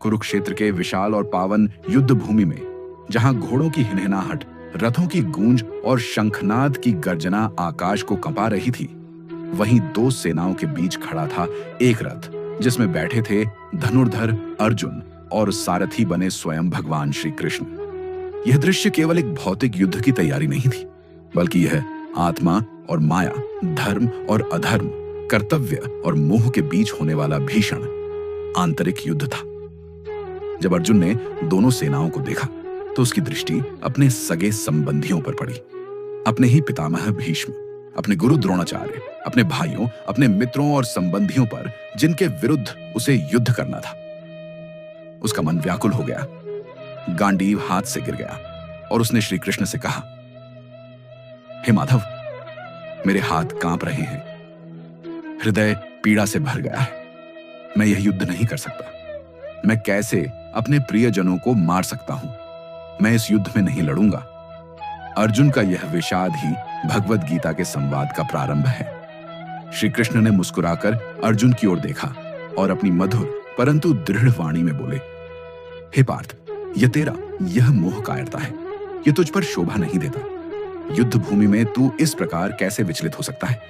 कुरुक्षेत्र के विशाल और पावन युद्ध भूमि में, जहां घोड़ों की हिनहिनाहट, रथों की गूंज और शंखनाद की गर्जना आकाश को कंपा रही थी, वहीं दो सेनाओं के बीच खड़ा था एक रथ जिसमें बैठे थे धनुर्धर अर्जुन और सारथी बने स्वयं भगवान श्री कृष्ण। यह दृश्य केवल एक भौतिक युद्ध की तैयारी नहीं थी, बल्कि यह आत्मा और माया, धर्म और अधर्म, कर्तव्य और मोह के बीच होने वाला भीषण आंतरिक युद्ध था। जब अर्जुन ने दोनों सेनाओं को देखा तो उसकी दृष्टि अपने सगे संबंधियों पर पड़ी, अपने ही पितामह भीष्म, अपने गुरु द्रोणाचार्य, अपने भाइयों, अपने मित्रों और संबंधियों पर, जिनके विरुद्ध उसे युद्ध करना था। उसका मन व्याकुल हो गया, गांडीव हाथ से गिर गया और उसने श्री कृष्ण से कहा, हे माधव, मेरे हाथ कांप रहे हैं, हृदय पीड़ा से भर गया है, मैं यह युद्ध नहीं कर सकता। मैं कैसे अपने प्रियजनों को मार सकता हूं? मैं इस युद्ध में नहीं लड़ूंगा। अर्जुन का यह विषाद ही भगवद गीता के संवाद का प्रारंभ है। श्री कृष्ण ने मुस्कुराकर अर्जुन की ओर देखा और अपनी मधुर परंतु दृढ़ वाणी में बोले, हे पार्थ, यह मोह कायरता है, यह तुझ पर शोभा नहीं देता। युद्ध भूमि में तू इस प्रकार कैसे विचलित हो सकता है?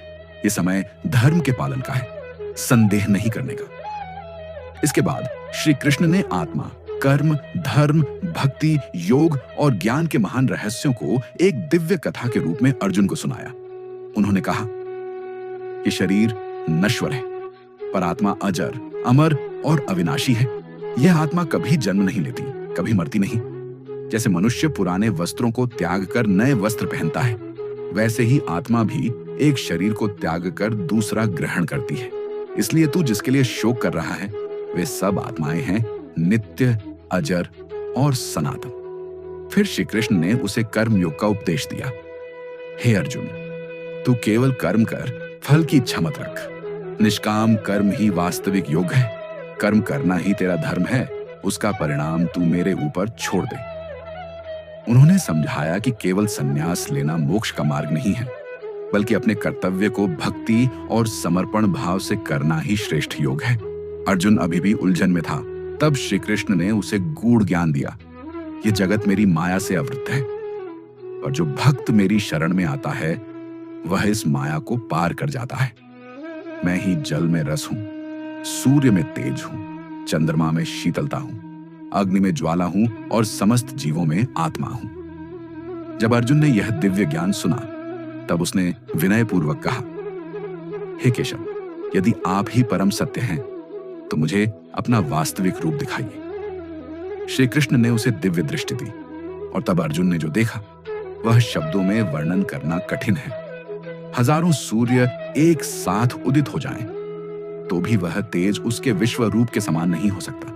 यह समय धर्म के पालन का है, संदेह नहीं करने का। इसके बाद श्री कृष्ण ने आत्मा, कर्म, धर्म, भक्ति, योग और ज्ञान के महान रहस्यों को एक दिव्य कथा के रूप में अर्जुन को सुनाया। उन्होंने कहा, ये शरीर नश्वर है, पर आत्मा अजर, अमर और अविनाशी है। यह आत्मा कभी जन्म नहीं लेती, कभी मरती नहीं। जैसे मनुष्य पुराने वस्त्रों को त्याग कर नए वस्त्र पहनता है, वैसे ही आत्मा भी एक शरीर को त्याग कर दूसरा ग्रहण करती है। इसलिए तू जिसके लिए शोक कर रहा है, वे सब आत्माएं हैं, नित्य, अजर और सनातन। फिर श्री कृष्ण ने उसे कर्म योग का उपदेश दिया। हे अर्जुन, तू केवल कर्म कर, फल की इच्छा मत रख। निष्काम कर्म ही वास्तविक योग है। कर्म करना ही तेरा धर्म है, उसका परिणाम तू मेरे ऊपर छोड़ दे। उन्होंने समझाया कि केवल संन्यास लेना मोक्ष का मार्ग नहीं है, बल्कि अपने कर्तव्य को भक्ति और समर्पण भाव से करना ही श्रेष्ठ योग है। अर्जुन अभी भी उलझन में था, तब श्री कृष्ण ने उसे गूढ़ ज्ञान दिया। ये जगत मेरी माया से आवृत है, और जो भक्त मेरी शरण में आता है वह इस माया को पार कर जाता है। मैं ही जल में रस हूं, सूर्य में तेज हूं, चंद्रमा में शीतलता हूं, अग्नि में ज्वाला हूं और समस्त जीवों में आत्मा हूं। जब अर्जुन ने यह दिव्य ज्ञान सुना, तब उसने विनय पूर्वक कहा, हे केशव, यदि आप ही परम सत्य हैं तो मुझे अपना वास्तविक रूप दिखाइए। श्री कृष्ण ने उसे दिव्य दृष्टि दी, और तब अर्जुन ने जो देखा वह शब्दों में वर्णन करना कठिन है। हजारों सूर्य एक साथ उदित हो जाएं, तो भी वह तेज उसके विश्व रूप के समान नहीं हो सकता।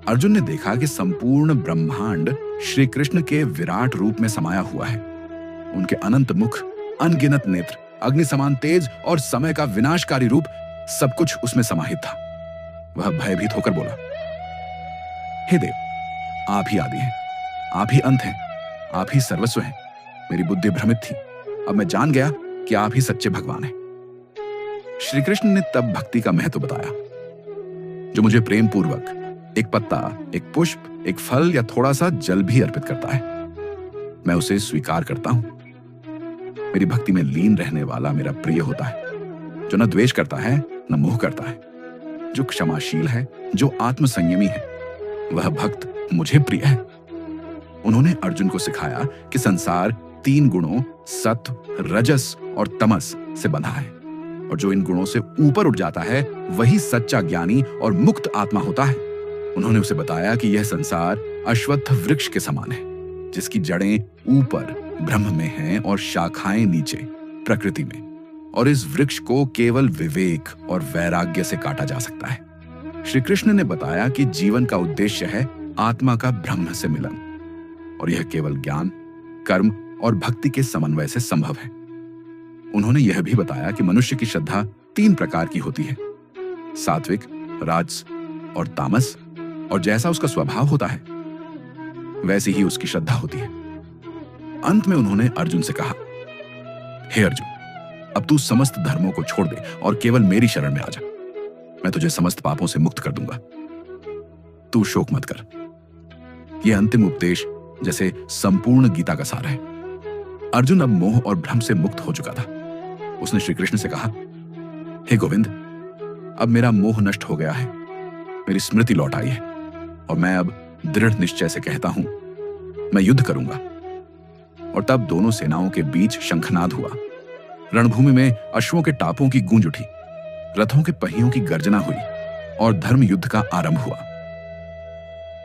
अर्जुन ने देखा कि संपूर्ण ब्रह्मांड श्री कृष्ण के विराट रूप में समाया हुआ है। उनके अनंत मुख, अनगिनत नेत्र, अग्नि समान तेज और समय का विनाशकारी रूप, सब कुछ उसमें समाहित था। वह भयभीत होकर बोला, हे देव, आप ही आदि हैं, आप ही अंत हैं, आप ही सर्वस्व हैं। मेरी बुद्धि भ्रमित थी, अब मैं जान गया कि आप ही सच्चे भगवान हैं। श्री कृष्ण ने तब भक्ति का महत्व बताया। जो मुझे प्रेम पूर्वक एक पत्ता, एक पुष्प, एक फल या थोड़ा सा जल भी अर्पित करता है, मैं उसे स्वीकार करता हूं। मेरी भक्ति में लीन रहने वाला मेरा प्रिय होता है, जो न द्वेष करता है न मोह करता है, जो क्षमाशील है, जो आत्मसंयमी है, वह भक्त मुझे प्रिय है। उन्होंने अर्जुन को सिखाया कि संसार 3 गुणों सत्व, रजस और तमस से बंधा है, और जो इन गुणों से ऊपर उठ जाता है वही सच्चा ज्ञानी और मुक्त आत्मा होता है। उन्होंने उसे बताया कि यह संसार अश्वत्थ वृक्ष के समान है, जिसकी जड़ें ऊपर ब्रह्म में हैं और शाखाएं नीचे प्रकृति में, और इस वृक्ष को केवल विवेक और वैराग्य से काटा जा सकता है। श्री कृष्ण ने बताया कि जीवन का उद्देश्य है आत्मा का ब्रह्म से मिलन, और यह केवल ज्ञान, कर्म और भक्ति के समन्वय से संभव है। उन्होंने यह भी बताया कि मनुष्य की श्रद्धा 3 प्रकार की होती है, सात्विक, राजस और तामस, और जैसा उसका स्वभाव होता है वैसी ही उसकी श्रद्धा होती है। अंत में उन्होंने अर्जुन से कहा, हे अर्जुन, अब तू समस्त धर्मों को छोड़ दे और केवल मेरी शरण में आ जा। मैं तुझे समस्त पापों से मुक्त कर दूंगा। तू शोक मत कर। यह अंतिम उपदेश जैसे संपूर्ण गीता का सार है। अर्जुन अब मोह और भ्रम से मुक्त हो चुका था। उसने श्री कृष्ण से कहा, हे गोविंद, अब मेरा मोह नष्ट हो गया है, मेरी स्मृति लौट आई है और मैं अब दृढ़ निश्चय से कहता हूं, मैं युद्ध करूंगा। और तब दोनों सेनाओं के बीच शंखनाद हुआ। रणभूमि में अश्वों के टापों की गूंज उठी, रथों के पहियों की गर्जना हुई और धर्म युद्ध का आरंभ हुआ।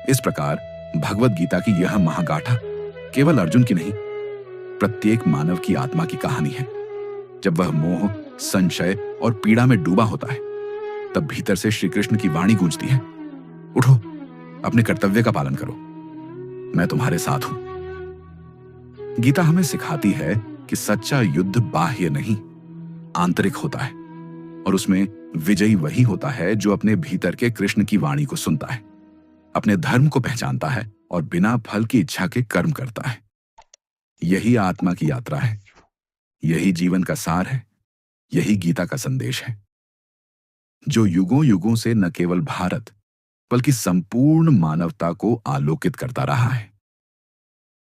इस प्रकार भगवत गीता की यह महागाथा केवल अर्जुन की नहीं, प्रत्येक मानव की आत्मा की कहानी है। जब वह मोह, संशय और पीड़ा में डूबा होता है, तब भीतर से श्री कृष्ण की वाणी गूंजती है, उठो, अपने कर्तव्य का पालन करो, मैं तुम्हारे साथ हूं। गीता हमें सिखाती है कि सच्चा युद्ध बाह्य नहीं, आंतरिक होता है और उसमें विजयी वही होता है जो अपने भीतर के कृष्ण की वाणी को सुनता है, अपने धर्म को पहचानता है और बिना फल की इच्छा के कर्म करता है। यही आत्मा की यात्रा है, यही जीवन का सार है, यही गीता का संदेश है, जो युगों युगों से न केवल भारत बल्कि संपूर्ण मानवता को आलोकित करता रहा है।